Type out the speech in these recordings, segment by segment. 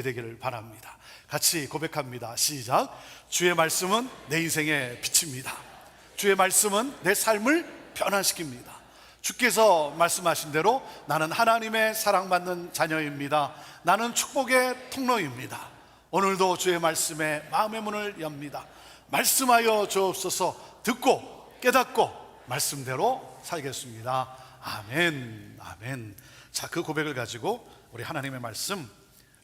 되기를 바랍니다. 같이 고백합니다. 시작. 주의 말씀은 내 인생의 빛입니다. 주의 말씀은 내 삶을 변화시킵니다. 주께서 말씀하신 대로 나는 하나님의 사랑받는 자녀입니다. 나는 축복의 통로입니다. 오늘도 주의 말씀에 마음의 문을 엽니다. 말씀하여 주옵소서. 듣고 깨닫고 말씀대로 살겠습니다. 아멘. 아멘. 자, 그 고백을 가지고 우리 하나님의 말씀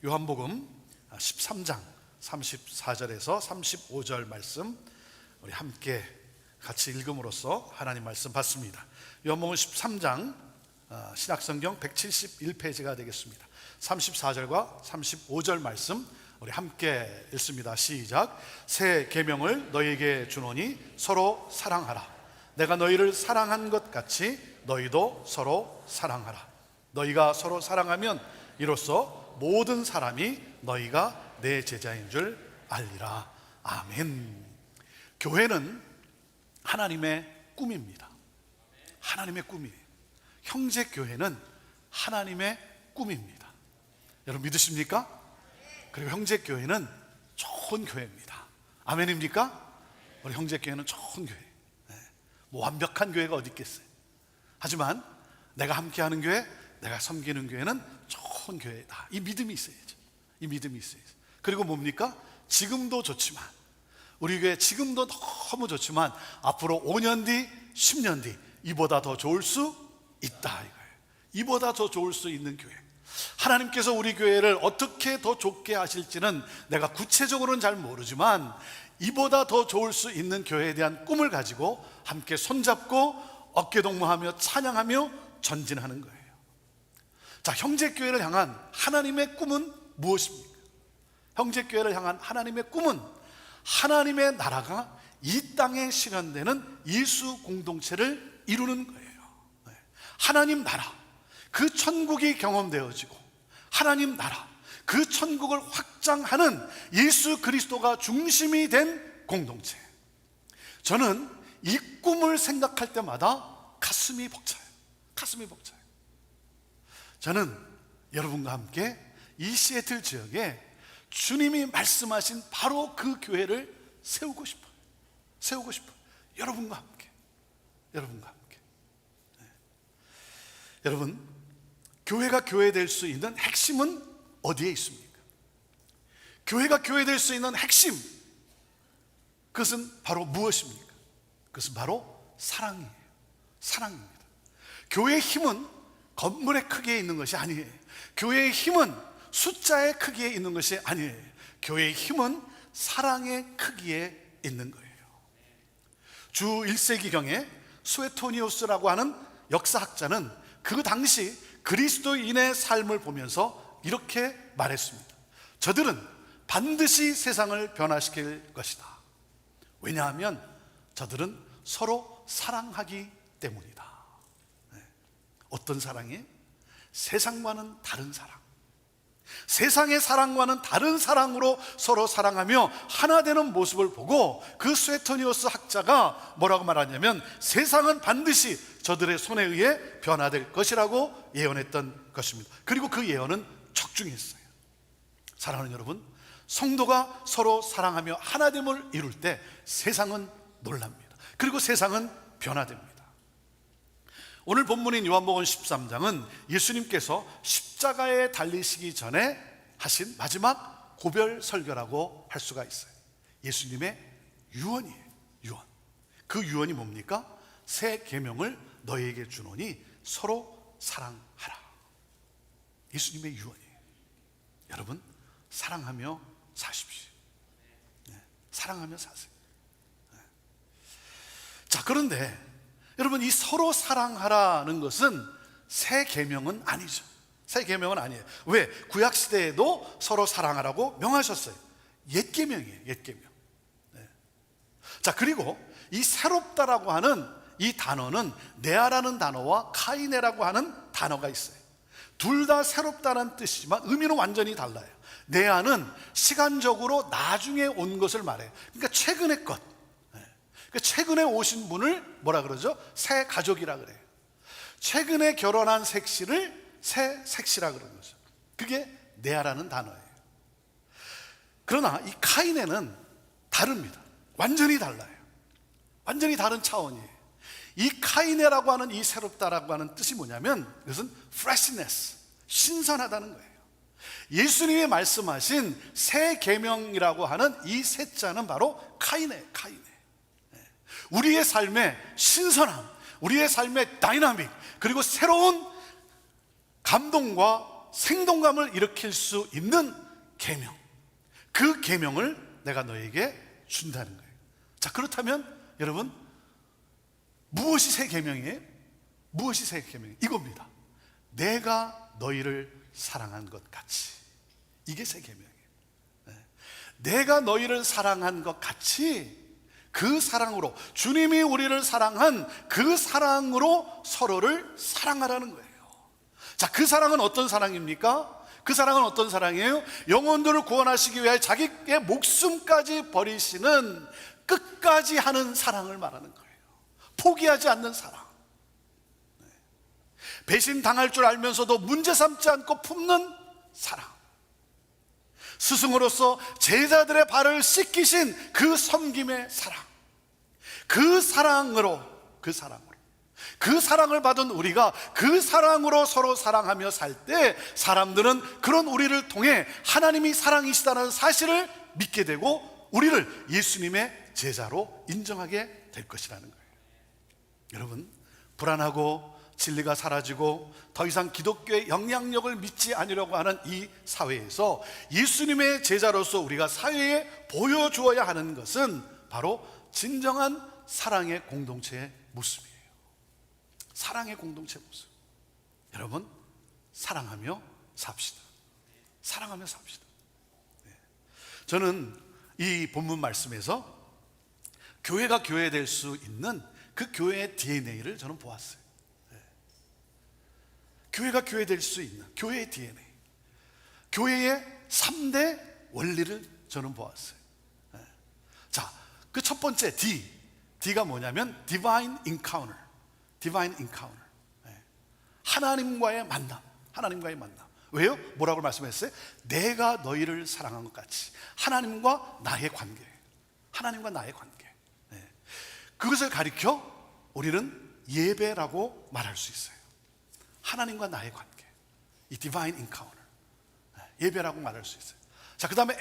요한복음 13장 34절에서 35절 말씀 우리 함께 같이 읽음으로써 하나님 말씀 받습니다. 요한복음 13장 신약성경 171페이지가 되겠습니다. 34절과 35절 말씀 우리 함께 읽습니다. 시작. 새 계명을 너희에게 주노니 서로 사랑하라. 내가 너희를 사랑한 것 같이 너희도 서로 사랑하라. 너희가 서로 사랑하면 이로써 모든 사람이 너희가 내 제자인 줄 알리라. 아멘. 교회는 하나님의 꿈입니다. 하나님의 꿈이에요. 형제교회는 하나님의 꿈입니다. 여러분 믿으십니까? 그리고 형제교회는 좋은 교회입니다. 아멘입니까? 우리 형제교회는 좋은 교회. 뭐 완벽한 교회가 어디 있겠어요? 하지만 내가 함께하는 교회, 내가 섬기는 교회는 좋은 교회다. 이 믿음이 있어야죠. 이 믿음이 있어야죠. 그리고 뭡니까? 지금도 좋지만, 우리 교회 지금도 너무 좋지만 앞으로 5년 뒤, 10년 뒤 이보다 더 좋을 수 있다 이거예요. 이보다 더 좋을 수 있는 교회. 하나님께서 우리 교회를 어떻게 더 좋게 하실지는 내가 구체적으로는 잘 모르지만 이보다 더 좋을 수 있는 교회에 대한 꿈을 가지고 함께 손잡고 어깨동무하며 찬양하며 전진하는 거예요. 자, 형제교회를 향한 하나님의 꿈은 무엇입니까? 형제교회를 향한 하나님의 꿈은 하나님의 나라가 이 땅에 실현되는 예수 공동체를 이루는 거예요. 하나님 나라, 그 천국이 경험되어지고 하나님 나라, 그 천국을 확장하는 예수 그리스도가 중심이 된 공동체. 저는 이 꿈을 생각할 때마다 가슴이 벅차요. 가슴이 벅차요. 저는 여러분과 함께 이 시애틀 지역에 주님이 말씀하신 바로 그 교회를 세우고 싶어요. 세우고 싶어요. 여러분과 함께. 여러분과 함께. 네. 여러분, 교회가 교회될 수 있는 핵심은 어디에 있습니까? 교회가 교회될 수 있는 핵심, 그것은 바로 무엇입니까? 그것은 바로 사랑이에요. 사랑입니다. 교회의 힘은 건물의 크기에 있는 것이 아니에요. 교회의 힘은 숫자의 크기에 있는 것이 아니에요. 교회의 힘은 사랑의 크기에 있는 거예요. 주 1세기경에 수에토니우스라고 하는 역사학자는 그 당시 그리스도인의 삶을 보면서 이렇게 말했습니다. 저들은 반드시 세상을 변화시킬 것이다. 왜냐하면 저들은 서로 사랑하기 때문이다. 어떤 사랑이? 세상과는 다른 사랑. 세상의 사랑과는 다른 사랑으로 서로 사랑하며 하나 되는 모습을 보고 그 스웨토니우스 학자가 뭐라고 말하냐면 세상은 반드시 저들의 손에 의해 변화될 것이라고 예언했던 것입니다. 그리고 그 예언은 적중했어요. 사랑하는 여러분, 성도가 서로 사랑하며 하나됨을 이룰 때 세상은 놀랍니다. 그리고 세상은 변화됩니다. 오늘 본문인 요한복음 13장은 예수님께서 십자가에 달리시기 전에 하신 마지막 고별 설교라고 할 수가 있어요. 예수님의 유언이에요. 유언. 그 유언이 뭡니까? 새 계명을 너희에게 주노니 서로 사랑하라. 예수님의 유언이에요. 여러분, 사랑하며 사십시오. 네, 사랑하며 사세요. 네. 자, 그런데 여러분, 이 서로 사랑하라는 것은 새 계명은 아니죠. 새 계명은 아니에요. 왜? 구약 시대에도 서로 사랑하라고 명하셨어요. 옛 계명이에요. 옛 계명. 네. 자, 그리고 이 새롭다라고 하는 이 단어는 네아라는 단어와 카이네라고 하는 단어가 있어요. 둘 다 새롭다는 뜻이지만 의미는 완전히 달라요. 네아는 시간적으로 나중에 온 것을 말해요. 그러니까 최근의 것. 최근에 오신 분을 뭐라 그러죠? 새 가족이라 그래요. 최근에 결혼한 색시를 새 색시라 그러는 거죠. 그게 네아라는 단어예요. 그러나 이 카이네는 다릅니다. 완전히 달라요. 완전히 다른 차원이에요. 이 카이네라고 하는 이 새롭다라고 하는 뜻이 뭐냐면 이것은 freshness, 신선하다는 거예요. 예수님이 말씀하신 새 계명이라고 하는 이 새 자는 바로 카이네. 우리의 삶의 신선함, 우리의 삶의 다이나믹, 그리고 새로운 감동과 생동감을 일으킬 수 있는 계명, 그 계명을 내가 너에게 준다는 거예요. 자, 그렇다면 여러분, 무엇이 새 계명이에요? 무엇이 새 계명이에요? 이겁니다. 내가 너희를 사랑한 것 같이. 이게 새 계명이에요. 내가 너희를 사랑한 것 같이 그 사랑으로, 주님이 우리를 사랑한 그 사랑으로 서로를 사랑하라는 거예요. 자, 그 사랑은 어떤 사랑입니까? 그 사랑은 어떤 사랑이에요? 영혼들을 구원하시기 위해 자기의 목숨까지 버리시는, 끝까지 하는 사랑을 말하는 거예요. 포기하지 않는 사랑. 배신당할 줄 알면서도 문제 삼지 않고 품는 사랑. 스승으로서 제자들의 발을 씻기신 그 섬김의 사랑. 그 사랑으로 그 사랑을 받은 우리가 그 사랑으로 서로 사랑하며 살 때 사람들은 그런 우리를 통해 하나님이 사랑이시다는 사실을 믿게 되고 우리를 예수님의 제자로 인정하게 될 것이라는 거예요. 여러분, 불안하고 진리가 사라지고 더 이상 기독교의 영향력을 믿지 않으려고 하는 이 사회에서 예수님의 제자로서 우리가 사회에 보여주어야 하는 것은 바로 진정한 사랑의 공동체의 모습이에요. 사랑의 공동체 모습. 여러분, 사랑하며 삽시다. 사랑하며 삽시다. 저는 이 본문 말씀에서 교회가 교회될 수 있는 그 교회의 DNA를 저는 보았어요. 교회가 교회될 수 있는 교회의 DNA, 교회의 3대 원리를 저는 보았어요. 자, 그 첫 번째 D가 뭐냐면 Divine Encounter. 하나님과의 만남. 왜요? 뭐라고 말씀했어요? 내가 너희를 사랑한 것 같이. 하나님과 나의 관계. 그것을 가리켜 우리는 예배라고 말할 수 있어요. 하나님과 나의 관계, 이 Divine Encounter, 예배라고 말할 수 있어요. 자, 그 다음에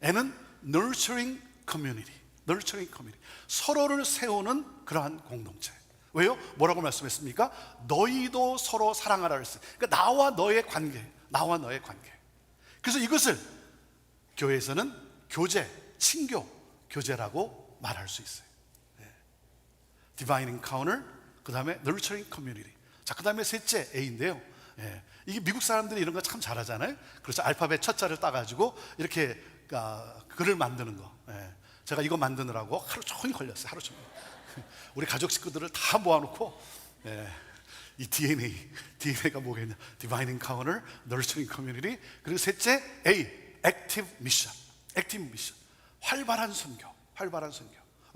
N은 Nurturing Community. 서로를 세우는 그러한 공동체. 왜요? 뭐라고 말씀했습니까? 너희도 서로 사랑하라 그랬어요. 그러니까 나와 너의 관계. 그래서 이것을 교회에서는 친교, 교제라고 말할 수 있어요. Divine Encounter, 그 다음에 Nurturing Community. 자, 그 다음에 셋째 A인데요. 이게 미국 사람들이 이런 거 참 잘하잖아요. 그래서 알파벳 첫 자를 따가지고 이렇게 글을 만드는 거. 제가 이거 만드느라고 하루 종일 걸렸어요. 우리 가족 식구들을 다 모아놓고 이 DNA가 뭐겠냐? Divine Encounter, Nurturing Community. 그리고 셋째 A, Active Mission. 활발한 선교.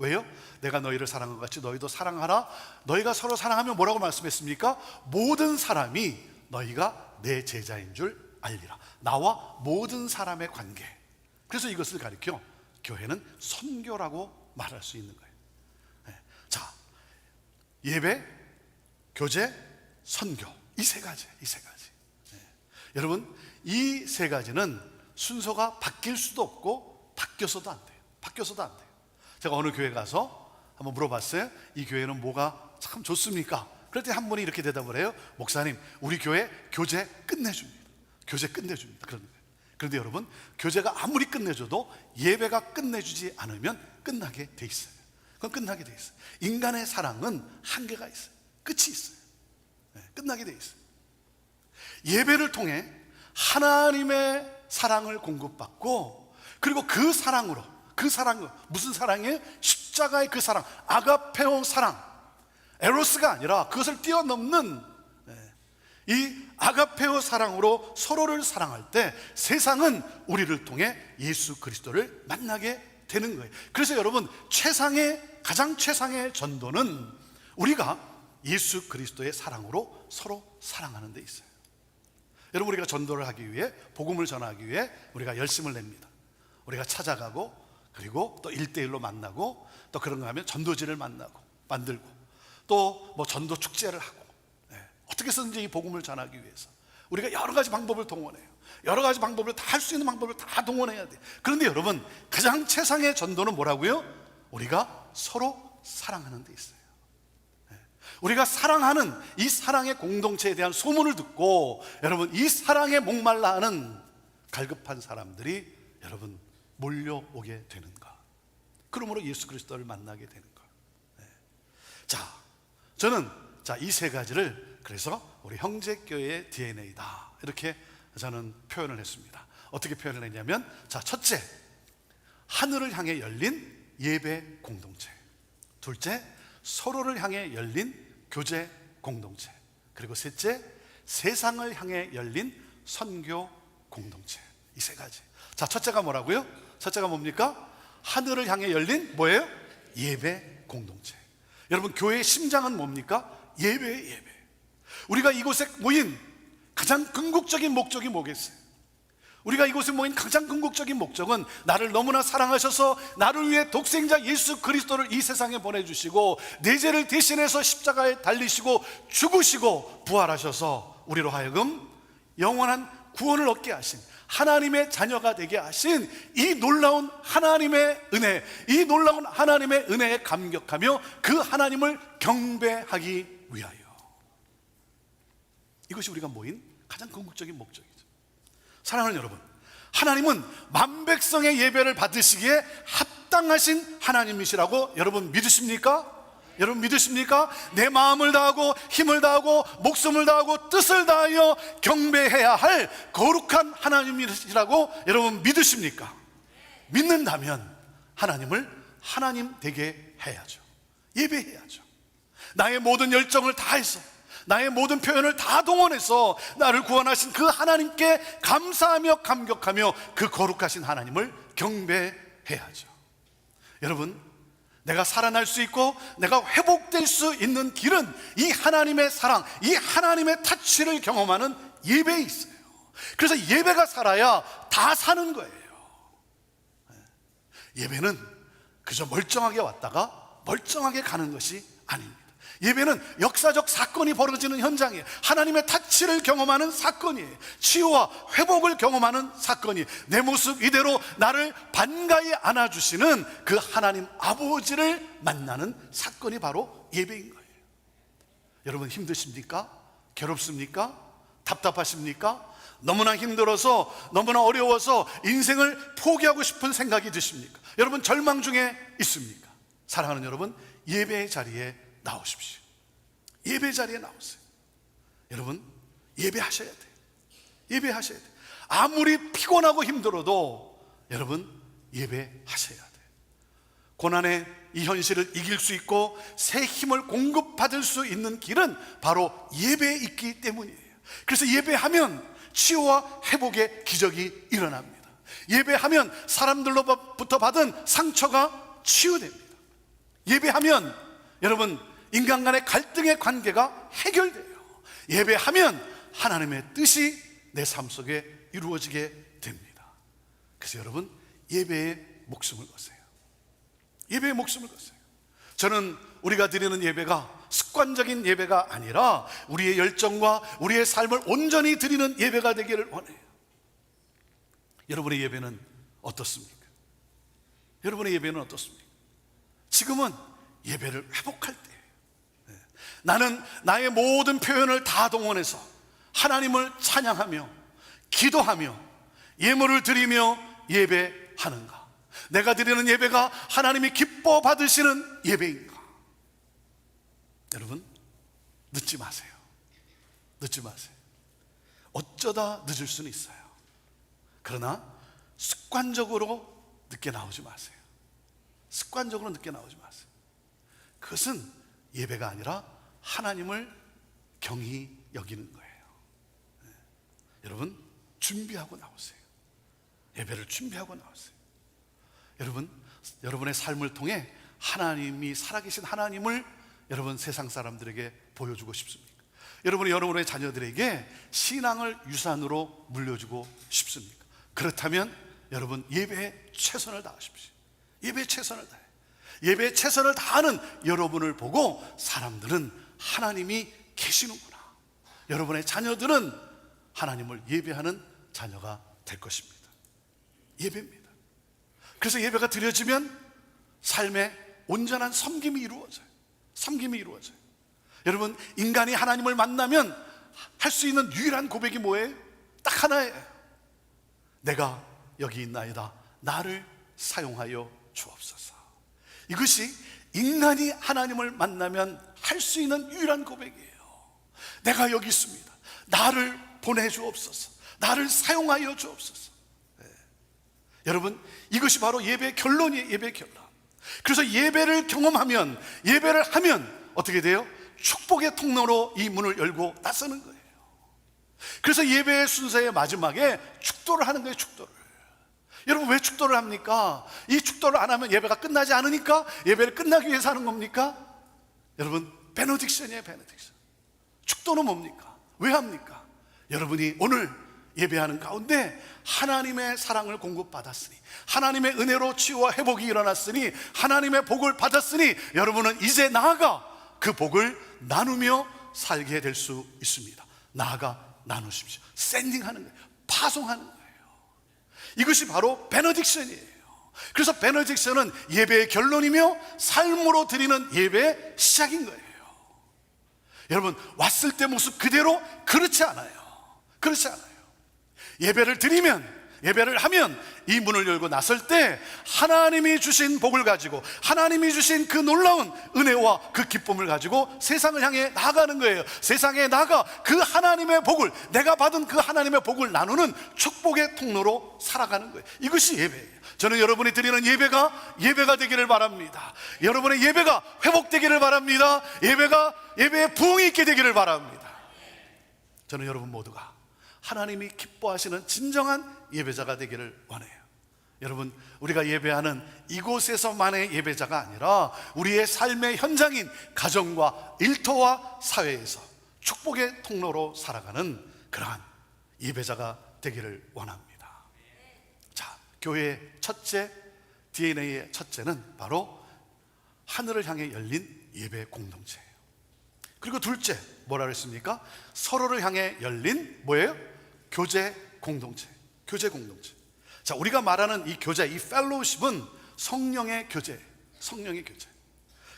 왜요? 내가 너희를 사랑한 것 같이 너희도 사랑하라. 너희가 서로 사랑하면 뭐라고 말씀했습니까? 모든 사람이 너희가 내 제자인 줄 알리라. 나와 모든 사람의 관계. 그래서 이것을 가리켜 교회는 선교라고 말할 수 있는 거예요. 자, 예배, 교제, 선교, 이 세 가지. 여러분, 이 세 가지는 순서가 바뀔 수도 없고 바뀌어서도 안 돼요. 제가 어느 교회 가서 한번 물어봤어요. 이 교회는 뭐가 참 좋습니까? 그랬더니 한 분이 이렇게 대답을 해요. 목사님, 우리 교회 교제 끝내줍니다. 그런 거예요. 그런데 여러분, 교제가 아무리 끝내줘도 예배가 끝내주지 않으면 끝나게 돼 있어요. 그건 끝나게 돼 있어요. 인간의 사랑은 한계가 있어요. 끝이 있어요. 끝나게 돼 있어요. 예배를 통해 하나님의 사랑을 공급받고, 그리고 그 사랑으로 무슨 사랑이에요? 십자가의 그 사랑, 아가페오 사랑, 에로스가 아니라 그것을 뛰어넘는 이 아가페오 사랑으로 서로를 사랑할 때 세상은 우리를 통해 예수 그리스도를 만나게 되는 거예요. 그래서 여러분, 가장 최상의 전도는 우리가 예수 그리스도의 사랑으로 서로 사랑하는 데 있어요. 여러분, 우리가 전도를 하기 위해, 복음을 전하기 위해 우리가 열심을 냅니다. 우리가 찾아가고, 그리고 또 1대1로 만나고, 또 그런가 하면 전도지를 만들고, 또 뭐 전도 축제를 하고, 어떻게 해서든지 이 복음을 전하기 위해서 우리가 여러 가지 방법을 동원해요. 여러 가지 방법을 다 할 수 있는 방법을 다 동원해야 돼. 그런데 여러분, 가장 최상의 전도는 뭐라고요? 우리가 서로 사랑하는 데 있어요. 우리가 사랑하는 이 사랑의 공동체에 대한 소문을 듣고, 여러분, 이 사랑에 목말라 하는 갈급한 사람들이 여러분 몰려오게 되는가. 그러므로 예수 그리스도를 만나게 되는가. 자, 저는 이 세 가지를 그래서 우리 형제교회의 DNA다, 이렇게 저는 표현을 했습니다. 어떻게 표현을 했냐면, 자, 첫째, 하늘을 향해 열린 예배 공동체. 둘째, 서로를 향해 열린 교제 공동체. 그리고 셋째, 세상을 향해 열린 선교 공동체. 이 세 가지. 자, 첫째가 뭐라고요? 첫째가 뭡니까? 하늘을 향해 열린 뭐예요? 예배 공동체. 여러분, 교회의 심장은 뭡니까? 예배예요, 예배. 우리가 이곳에 모인 가장 궁극적인 목적이 뭐겠어요? 우리가 이곳에 모인 가장 궁극적인 목적은 나를 너무나 사랑하셔서 나를 위해 독생자 예수 그리스도를 이 세상에 보내주시고 내 죄를 대신해서 십자가에 달리시고 죽으시고 부활하셔서 우리로 하여금 영원한 구원을 얻게 하신, 하나님의 자녀가 되게 하신 이 놀라운 하나님의 은혜, 이 놀라운 하나님의 은혜에 감격하며 그 하나님을 경배하기 위하여. 이것이 우리가 모인 가장 궁극적인 목적이죠. 사랑하는 여러분, 하나님은 만백성의 예배를 받으시기에 합당하신 하나님이시라고 여러분 믿으십니까? 여러분 믿으십니까? 내 마음을 다하고 힘을 다하고 목숨을 다하고 뜻을 다하여 경배해야 할 거룩한 하나님이시라고 여러분 믿으십니까? 믿는다면 하나님을 하나님 되게 해야죠. 예배해야죠. 나의 모든 열정을 다해서, 나의 모든 표현을 다 동원해서 나를 구원하신 그 하나님께 감사하며 감격하며 그 거룩하신 하나님을 경배해야죠. 여러분, 내가 살아날 수 있고 내가 회복될 수 있는 길은 이 하나님의 사랑, 이 하나님의 타치를 경험하는 예배에 있어요. 그래서 예배가 살아야 다 사는 거예요. 예배는 그저 멀쩡하게 왔다가 멀쩡하게 가는 것이 아닙니다. 예배는 역사적 사건이 벌어지는 현장이에요. 하나님의 타치를 경험하는 사건이에요. 치유와 회복을 경험하는 사건이, 내 모습 이대로 나를 반가이 안아주시는 그 하나님 아버지를 만나는 사건이 바로 예배인 거예요. 여러분, 힘드십니까? 괴롭습니까? 답답하십니까? 너무나 힘들어서, 너무나 어려워서 인생을 포기하고 싶은 생각이 드십니까? 여러분, 절망 중에 있습니까? 사랑하는 여러분, 예배의 자리에 나오십시오. 예배 자리에 나오세요. 여러분, 예배하셔야 돼요. 예배하셔야 돼요. 아무리 피곤하고 힘들어도 여러분 예배하셔야 돼요. 고난의 이 현실을 이길 수 있고 새 힘을 공급받을 수 있는 길은 바로 예배에 있기 때문이에요. 그래서 예배하면 치유와 회복의 기적이 일어납니다. 예배하면 사람들로부터 받은 상처가 치유됩니다. 예배하면 여러분, 인간 간의 갈등의 관계가 해결돼요. 예배하면 하나님의 뜻이 내 삶 속에 이루어지게 됩니다. 그래서 여러분, 예배에 목숨을 거세요. 예배에 목숨을 거세요. 저는 우리가 드리는 예배가 습관적인 예배가 아니라 우리의 열정과 우리의 삶을 온전히 드리는 예배가 되기를 원해요. 여러분의 예배는 어떻습니까? 여러분의 예배는 어떻습니까? 지금은 예배를 회복할 때, 나는 나의 모든 표현을 다 동원해서 하나님을 찬양하며 기도하며 예물을 드리며 예배하는가? 내가 드리는 예배가 하나님이 기뻐 받으시는 예배인가? 여러분, 늦지 마세요. 늦지 마세요. 어쩌다 늦을 수는 있어요. 그러나 습관적으로 늦게 나오지 마세요. 습관적으로 늦게 나오지 마세요. 그것은 예배가 아니라 하나님을 경히 여기는 거예요. 여러분, 준비하고 나오세요. 예배를 준비하고 나오세요. 여러분, 여러분의 삶을 통해 하나님이 살아계신 하나님을 여러분 세상 사람들에게 보여주고 싶습니까? 여러분이 여러분의 자녀들에게 신앙을 유산으로 물려주고 싶습니까? 그렇다면 여러분 예배에 최선을 다하십시오. 예배에 최선을 다해. 예배에 최선을 다하는 여러분을 보고 사람들은 하나님이 계시는구나, 여러분의 자녀들은 하나님을 예배하는 자녀가 될 것입니다. 예배입니다. 그래서 예배가 드려지면 삶에 온전한 섬김이 이루어져요. 섬김이 이루어져요. 여러분, 인간이 하나님을 만나면 할 수 있는 유일한 고백이 뭐예요? 딱 하나예요. 내가 여기 있나이다, 나를 사용하여 주옵소서. 이것이 인간이 하나님을 만나면 할 수 있는 유일한 고백이에요. 내가 여기 있습니다, 나를 보내주옵소서, 나를 사용하여 주옵소서. 네. 여러분, 이것이 바로 예배의 결론이에요. 예배의 결론. 그래서 예배를 경험하면, 예배를 하면 어떻게 돼요? 축복의 통로로 이 문을 열고 나서는 거예요. 그래서 예배의 순서의 마지막에 축도를 하는 거예요. 축도를. 여러분, 왜 축도를 합니까? 이 축도를 안 하면 예배가 끝나지 않으니까 예배를 끝나기 위해서 하는 겁니까? 여러분, 베네딕션이에요. 베네딕션. 축도는 뭡니까? 왜 합니까? 여러분이 오늘 예배하는 가운데 하나님의 사랑을 공급받았으니, 하나님의 은혜로 치유와 회복이 일어났으니, 하나님의 복을 받았으니, 여러분은 이제 나아가 그 복을 나누며 살게 될 수 있습니다. 나아가 나누십시오. 샌딩하는 거예요. 파송하는 거예요. 이것이 바로 베네딕션이에요. 그래서 베네딕션은 예배의 결론이며 삶으로 드리는 예배의 시작인 거예요. 여러분, 왔을 때 모습 그대로 그렇지 않아요. 그렇지 않아요. 예배를 드리면, 예배를 하면 이 문을 열고 나설 때 하나님이 주신 복을 가지고, 하나님이 주신 그 놀라운 은혜와 그 기쁨을 가지고 세상을 향해 나아가는 거예요. 세상에 나가 그 하나님의 복을, 내가 받은 그 하나님의 복을 나누는 축복의 통로로 살아가는 거예요. 이것이 예배예요. 저는 여러분이 드리는 예배가 되기를 바랍니다. 여러분의 예배가 회복되기를 바랍니다. 예배에 부흥이 있게 되기를 바랍니다. 저는 여러분 모두가 하나님이 기뻐하시는 진정한 예배자가 되기를 원해요. 여러분, 우리가 예배하는 이곳에서만의 예배자가 아니라 우리의 삶의 현장인 가정과 일터와 사회에서 축복의 통로로 살아가는 그러한 예배자가 되기를 원합니다. 자, 교회의 첫째, DNA의 첫째는 바로 하늘을 향해 열린 예배 공동체예요. 그리고 둘째, 뭐라 그랬습니까? 서로를 향해 열린 뭐예요? 교제 공동체. 교제 공동체. 자, 우리가 말하는 이 교제, 이 펠로우십은 성령의 교제, 성령의 교제.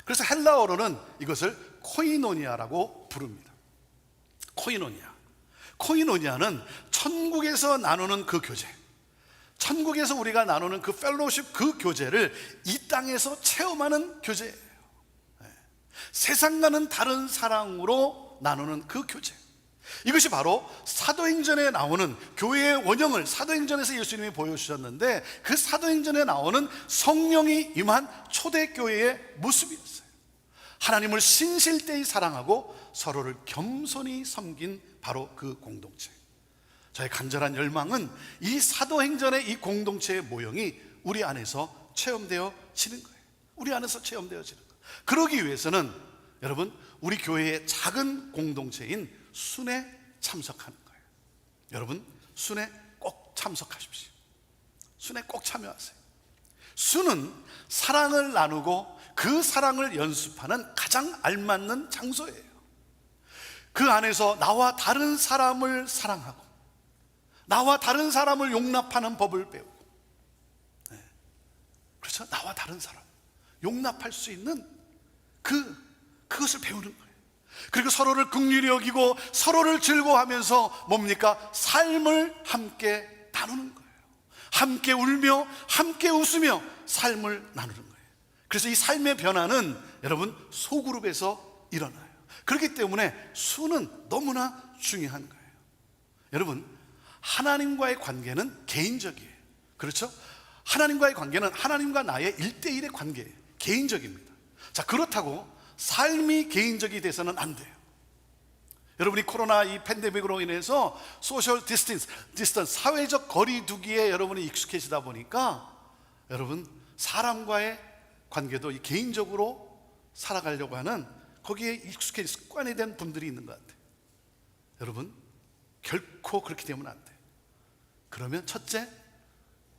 그래서 헬라어로는 이것을 코이노니아라고 부릅니다. 코이노니아. 코이노니아는 천국에서 나누는 그 교제, 천국에서 우리가 나누는 그 펠로우십, 그 교제를 이 땅에서 체험하는 교제예요. 세상과는 다른 사랑으로 나누는 그 교제. 이것이 바로 사도행전에 나오는 교회의 원형을 사도행전에서 예수님이 보여주셨는데, 그 사도행전에 나오는 성령이 임한 초대교회의 모습이었어요. 하나님을 신실되이 사랑하고 서로를 겸손히 섬긴 바로 그 공동체. 저의 간절한 열망은 이 사도행전의 이 공동체의 모형이 우리 안에서 체험되어지는 거예요. 우리 안에서 체험되어지는 거예요. 그러기 위해서는 여러분, 우리 교회의 작은 공동체인 순회 참석하는 거예요. 여러분, 순회 꼭 참석하십시오. 순회 꼭 참여하세요. 순은 사랑을 나누고 그 사랑을 연습하는 가장 알맞는 장소예요. 그 안에서 나와 다른 사람을 사랑하고 나와 다른 사람을 용납하는 법을 배우고, 그렇죠? 나와 다른 사람 용납할 수 있는 그것을 배우는 거예요. 그리고 서로를 긍휼히 여기고 서로를 즐거워하면서 뭡니까? 삶을 함께 나누는 거예요. 함께 울며 함께 웃으며 삶을 나누는 거예요. 그래서 이 삶의 변화는 여러분 소그룹에서 일어나요. 그렇기 때문에 수는 너무나 중요한 거예요. 여러분, 하나님과의 관계는 개인적이에요. 그렇죠? 하나님과의 관계는 하나님과 나의 1대1의 관계예요. 개인적입니다. 자, 그렇다고 삶이 개인적이 돼서는 안 돼요. 여러분이 코로나 이 팬데믹으로 인해서 소셜 디스턴스, 사회적 거리 두기에 여러분이 익숙해지다 보니까 여러분 사람과의 관계도 이 개인적으로 살아가려고 하는 거기에 익숙해진 습관이 된 분들이 있는 것 같아요. 여러분, 결코 그렇게 되면 안 돼요. 그러면 첫째,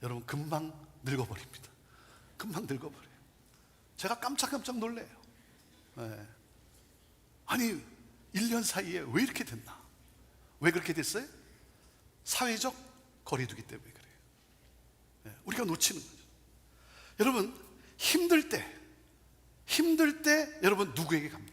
여러분 금방 늙어버립니다. 금방 늙어버려요. 제가 깜짝깜짝 놀래요. 네. 아니 1년 사이에 왜 이렇게 됐나? 왜 그렇게 됐어요? 사회적 거리두기 때문에 그래요. 네. 우리가 놓치는 거죠. 여러분 힘들 때 여러분 누구에게 갑니까?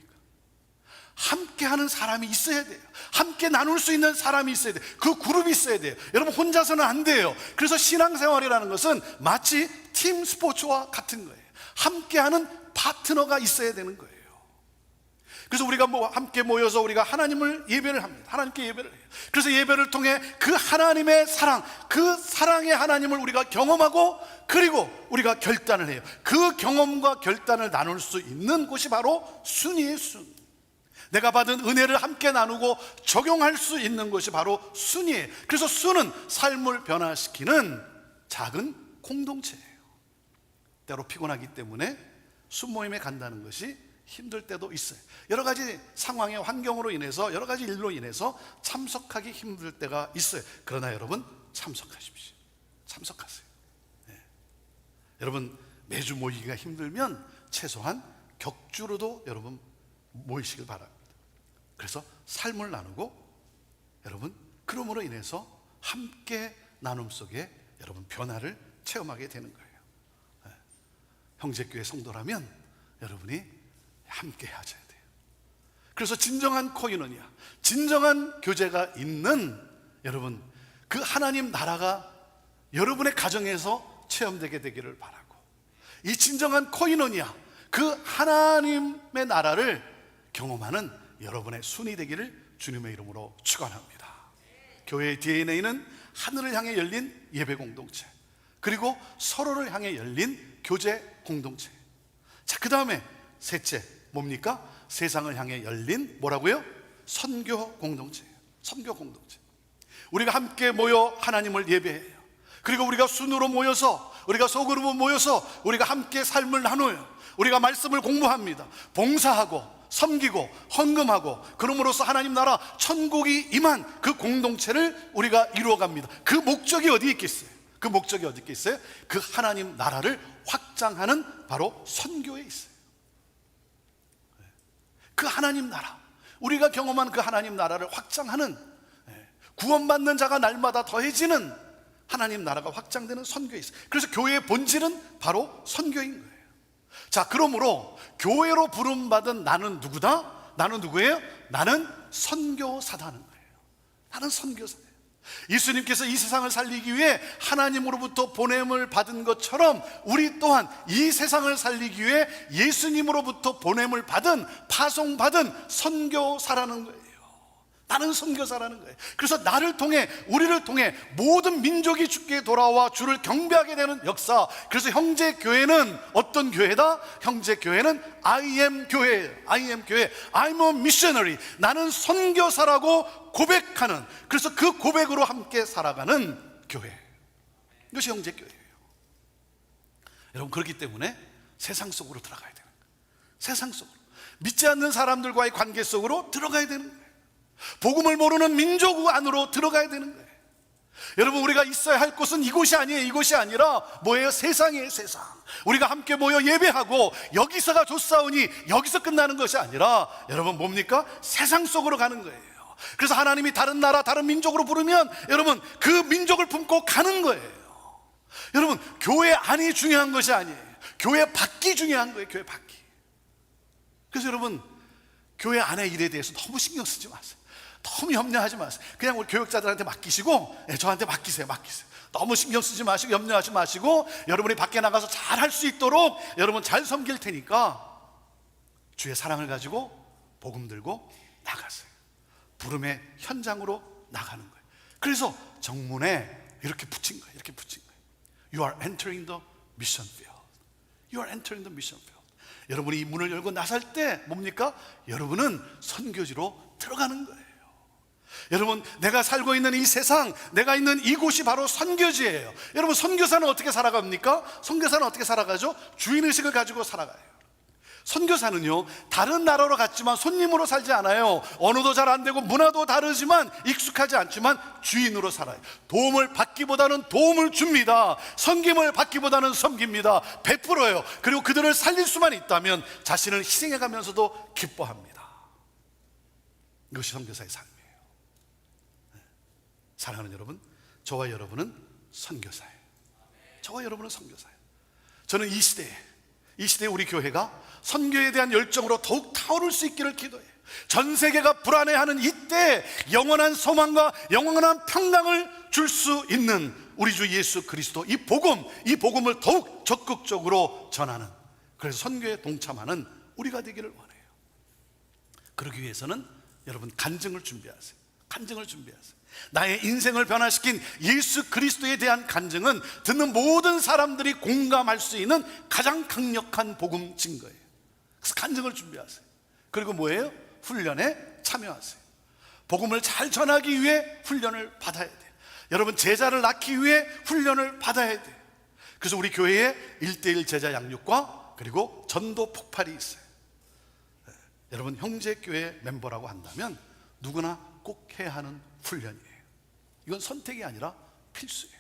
함께하는 사람이 있어야 돼요. 함께 나눌 수 있는 사람이 있어야 돼요. 그 그룹이 있어야 돼요. 여러분 혼자서는 안 돼요. 그래서 신앙생활이라는 것은 마치 팀 스포츠와 같은 거예요. 함께하는 파트너가 있어야 되는 거예요. 그래서 우리가 함께 모여서 우리가 하나님을 예배를 합니다. 하나님께 예배를 해요. 그래서 예배를 통해 그 하나님의 사랑, 그 사랑의 하나님을 우리가 경험하고, 그리고 우리가 결단을 해요. 그 경험과 결단을 나눌 수 있는 곳이 바로 순이에요. 순. 내가 받은 은혜를 함께 나누고 적용할 수 있는 것이 바로 순이에요. 그래서 순은 삶을 변화시키는 작은 공동체예요. 때로 피곤하기 때문에 순 모임에 간다는 것이 힘들 때도 있어요. 여러 가지 상황의 환경으로 인해서, 여러 가지 일로 인해서 참석하기 힘들 때가 있어요. 그러나 여러분 참석하십시오. 참석하세요. 네. 여러분 매주 모이기가 힘들면 최소한 격주로도 여러분 모이시길 바랍니다. 그래서 삶을 나누고, 여러분 그럼으로 인해서 함께 나눔 속에 여러분 변화를 체험하게 되는 거예요. 네. 형제교회 성도라면 여러분이 함께 하셔야 돼요. 그래서 진정한 코이노니아, 진정한 교제가 있는 여러분 그 하나님 나라가 여러분의 가정에서 체험되게 되기를 바라고, 이 진정한 코이노니아, 그 하나님의 나라를 경험하는 여러분의 순이 되기를 주님의 이름으로 축원합니다. 교회의 DNA는 하늘을 향해 열린 예배 공동체, 그리고 서로를 향해 열린 교제 공동체. 자, 그 다음에 셋째 뭡니까? 세상을 향해 열린 뭐라고요? 선교 공동체예요. 선교 공동체. 우리가 함께 모여 하나님을 예배해요. 그리고 우리가 순으로 모여서, 우리가 소그룹으로 모여서 우리가 함께 삶을 나눠요. 우리가 말씀을 공부합니다. 봉사하고 섬기고 헌금하고, 그럼으로써 하나님 나라 천국이 임한 그 공동체를 우리가 이루어갑니다. 그 목적이 어디 있겠어요? 그 목적이 어디 있겠어요? 그 하나님 나라를 확장하는 바로 선교에 있어요. 그 하나님 나라, 우리가 경험한 그 하나님 나라를 확장하는, 구원받는 자가 날마다 더해지는 하나님 나라가 확장되는 선교에 있어요. 그래서 교회의 본질은 바로 선교인 거예요. 자, 그러므로 교회로 부름받은 나는 누구다? 나는 누구예요? 나는 선교사다는 거예요. 나는 선교사예요. 예수님께서 이 세상을 살리기 위해 하나님으로부터 보냄을 받은 것처럼 우리 또한 이 세상을 살리기 위해 예수님으로부터 보냄을 받은, 파송받은 선교사라는 거예요. 나는 선교사라는 거예요. 그래서 나를 통해, 우리를 통해 모든 민족이 주께 돌아와 주를 경배하게 되는 역사. 그래서 형제교회는 어떤 교회다? 형제교회는 I am 교회예요. I am 교회. I'm a missionary. 나는 선교사라고 고백하는, 그래서 그 고백으로 함께 살아가는 교회, 이것이 형제교회예요. 여러분 그렇기 때문에 세상 속으로 들어가야 되는 거예요. 세상 속으로, 믿지 않는 사람들과의 관계 속으로 들어가야 되는 거예요. 복음을 모르는 민족 안으로 들어가야 되는 거예요. 여러분 우리가 있어야 할 곳은 이곳이 아니에요. 이곳이 아니라 뭐예요? 세상이에요. 세상. 우리가 함께 모여 예배하고 여기서가 좋사오니 여기서 끝나는 것이 아니라 여러분 뭡니까? 세상 속으로 가는 거예요. 그래서 하나님이 다른 나라, 다른 민족으로 부르면 여러분 그 민족을 품고 가는 거예요. 여러분 교회 안이 중요한 것이 아니에요. 교회 밖이 중요한 거예요. 교회 밖이. 그래서 여러분 교회 안의 일에 대해서 너무 신경 쓰지 마세요. 너무 염려하지 마세요. 그냥 우리 교역자들한테 맡기시고, 저한테 맡기세요. 너무 신경 쓰지 마시고 염려하지 마시고, 여러분이 밖에 나가서 잘 할 수 있도록 여러분 잘 섬길 테니까 주의 사랑을 가지고 복음 들고 나가세요. 부름의 현장으로 나가는 거예요. 그래서 정문에 이렇게 붙인 거예요. 이렇게 붙인 거예요. You are entering the mission field. You are entering the mission field. 여러분이 이 문을 열고 나설 때 뭡니까? 여러분은 선교지로 들어가는 거예요. 여러분 내가 살고 있는 이 세상, 내가 있는 이곳이 바로 선교지예요. 여러분 선교사는 어떻게 살아갑니까? 선교사는 어떻게 살아가죠? 주인의식을 가지고 살아가요. 선교사는요, 다른 나라로 갔지만 손님으로 살지 않아요. 언어도 잘 안 되고 문화도 다르지만, 익숙하지 않지만 주인으로 살아요. 도움을 받기보다는 도움을 줍니다. 섬김을 받기보다는 섬깁니다. 베풀어요. 그리고 그들을 살릴 수만 있다면 자신을 희생해가면서도 기뻐합니다. 이것이 선교사의 삶이에요. 사랑하는 여러분, 저와 여러분은 선교사예요. 저와 여러분은 선교사예요. 저는 이 시대에 우리 교회가 선교에 대한 열정으로 더욱 타오를 수 있기를 기도해요. 전 세계가 불안해하는 이때 영원한 소망과 영원한 평강을 줄 수 있는 우리 주 예수 그리스도, 이 복음을 더욱 적극적으로 전하는, 그래서 선교에 동참하는 우리가 되기를 원해요. 그러기 위해서는 여러분 간증을 준비하세요. 간증을 준비하세요. 나의 인생을 변화시킨 예수 그리스도에 대한 간증은 듣는 모든 사람들이 공감할 수 있는 가장 강력한 복음 증거예요. 그래서 간증을 준비하세요. 그리고 뭐예요? 훈련에 참여하세요. 복음을 잘 전하기 위해 훈련을 받아야 돼요. 여러분, 제자를 낳기 위해 훈련을 받아야 돼요. 그래서 우리 교회에 1:1 제자 양육과 그리고 전도 폭발이 있어요. 여러분, 형제교회 멤버라고 한다면 누구나 꼭 해야 하는 훈련이에요. 이건 선택이 아니라 필수예요.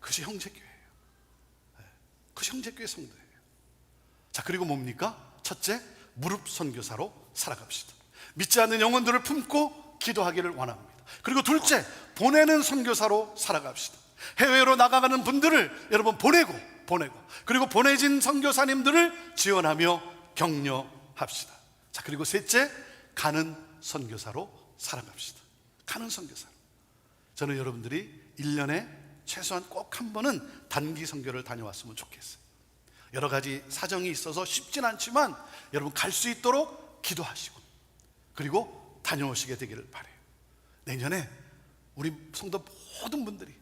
그것이 형제교회예요. 그것이 형제교회 성도예요. 자, 그리고 뭡니까? 첫째, 무릎 선교사로 살아갑시다. 믿지 않는 영혼들을 품고 기도하기를 원합니다. 그리고 둘째, 보내는 선교사로 살아갑시다. 해외로 나가가는 분들을 여러분 보내고 그리고 보내진 선교사님들을 지원하며 격려합시다. 자, 그리고 셋째, 가는 선교사로 살아갑시다. 가는 선교사로. 저는 여러분들이 1년에 최소한 꼭 한 번은 단기 선교를 다녀왔으면 좋겠어요. 여러 가지 사정이 있어서 쉽진 않지만 여러분 갈 수 있도록 기도하시고 그리고 다녀오시게 되기를 바라요. 내년에 우리 성도 모든 분들이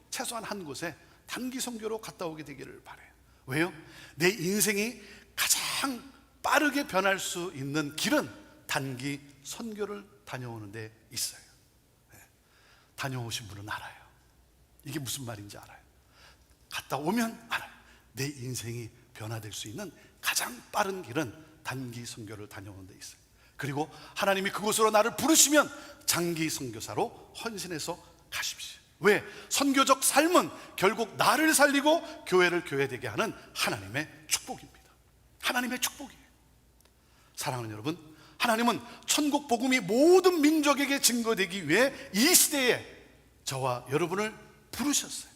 최소한 한 곳에 단기 선교로 갔다 오게 되기를 바라요. 왜요? 내 인생이 가장 빠르게 변할 수 있는 길은 단기 선교를 다녀오는 데 있어요. 다녀오신 분은 알아요. 이게 무슨 말인지 알아요. 갔다 오면 알아요. 내 인생이 변화될 수 있는 가장 빠른 길은 단기 선교를 다녀오는 데 있어요. 그리고 하나님이 그곳으로 나를 부르시면 장기 선교사로 헌신해서 가십시오. 왜? 선교적 삶은 결국 나를 살리고 교회를 교회되게 하는 하나님의 축복입니다. 하나님의 축복이에요. 사랑하는 여러분, 하나님은 천국 복음이 모든 민족에게 증거되기 위해 이 시대에 저와 여러분을 부르셨어요.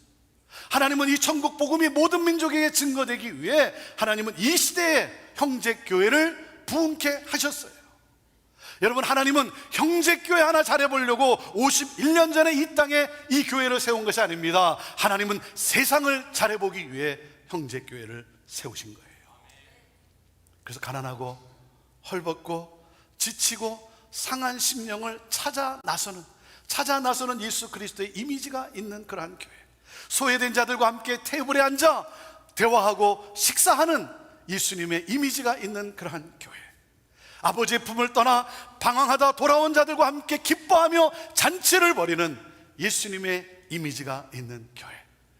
하나님은 이 천국 복음이 모든 민족에게 증거되기 위해 하나님은 이 시대에 형제교회를 부흥케 하셨어요. 여러분, 하나님은 형제교회 하나 잘해보려고 51년 전에 이 땅에 이 교회를 세운 것이 아닙니다. 하나님은 세상을 잘해보기 위해 형제교회를 세우신 거예요. 그래서 가난하고 헐벗고 지치고 상한 심령을 찾아 나서는 예수 그리스도의 이미지가 있는 그러한 교회, 소외된 자들과 함께 테이블에 앉아 대화하고 식사하는 예수님의 이미지가 있는 그러한 교회, 아버지의 품을 떠나 방황하다 돌아온 자들과 함께 기뻐하며 잔치를 벌이는 예수님의 이미지가 있는 교회,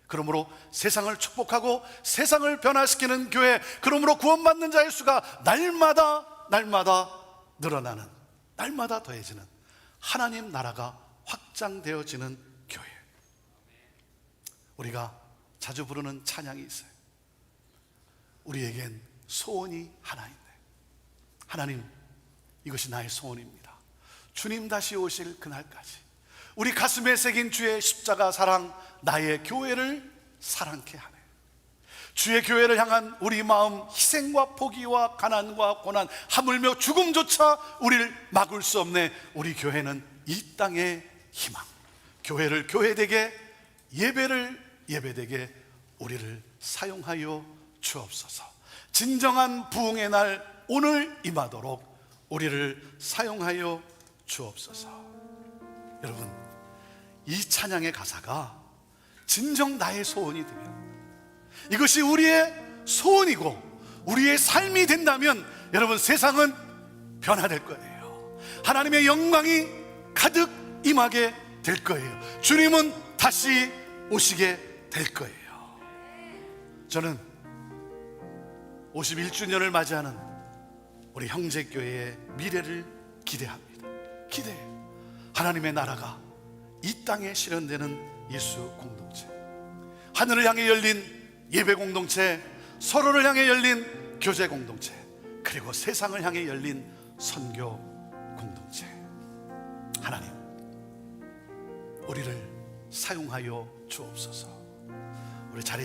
그러므로 세상을 축복하고 세상을 변화시키는 교회, 그러므로 구원받는 자의 수가 날마다 늘어나는, 날마다 더해지는 하나님 나라가 확장되어지는 교회. 우리가 자주 부르는 찬양이 있어요. 우리에겐 소원이 하나 있네. 하나님, 이것이 나의 소원입니다. 주님 다시 오실 그날까지 우리 가슴에 새긴 주의 십자가 사랑, 나의 교회를 사랑케 하네. 주의 교회를 향한 우리 마음, 희생과 포기와 가난과 고난, 하물며 죽음조차 우리를 막을 수 없네. 우리 교회는 이 땅의 희망. 교회를 교회되게, 예배를 예배되게 우리를 사용하여 주옵소서. 진정한 부흥의 날 오늘 임하도록 우리를 사용하여 주옵소서. 여러분, 이 찬양의 가사가 진정 나의 소원이 되면, 이것이 우리의 소원이고 우리의 삶이 된다면 여러분, 세상은 변화될 거예요. 하나님의 영광이 가득 임하게 될 거예요. 주님은 다시 오시게 될 거예요. 저는 51주년을 맞이하는 우리 형제교회의 미래를 기대합니다. 기대해요. 하나님의 나라가 이 땅에 실현되는 예수 공동체, 하늘을 향해 열린 예배 공동체, 서로를 향해 열린 교제 공동체, 그리고 세상을 향해 열린 선교 공동체. 하나님, 우리를 사용하여 주옵소서. 우리 자리에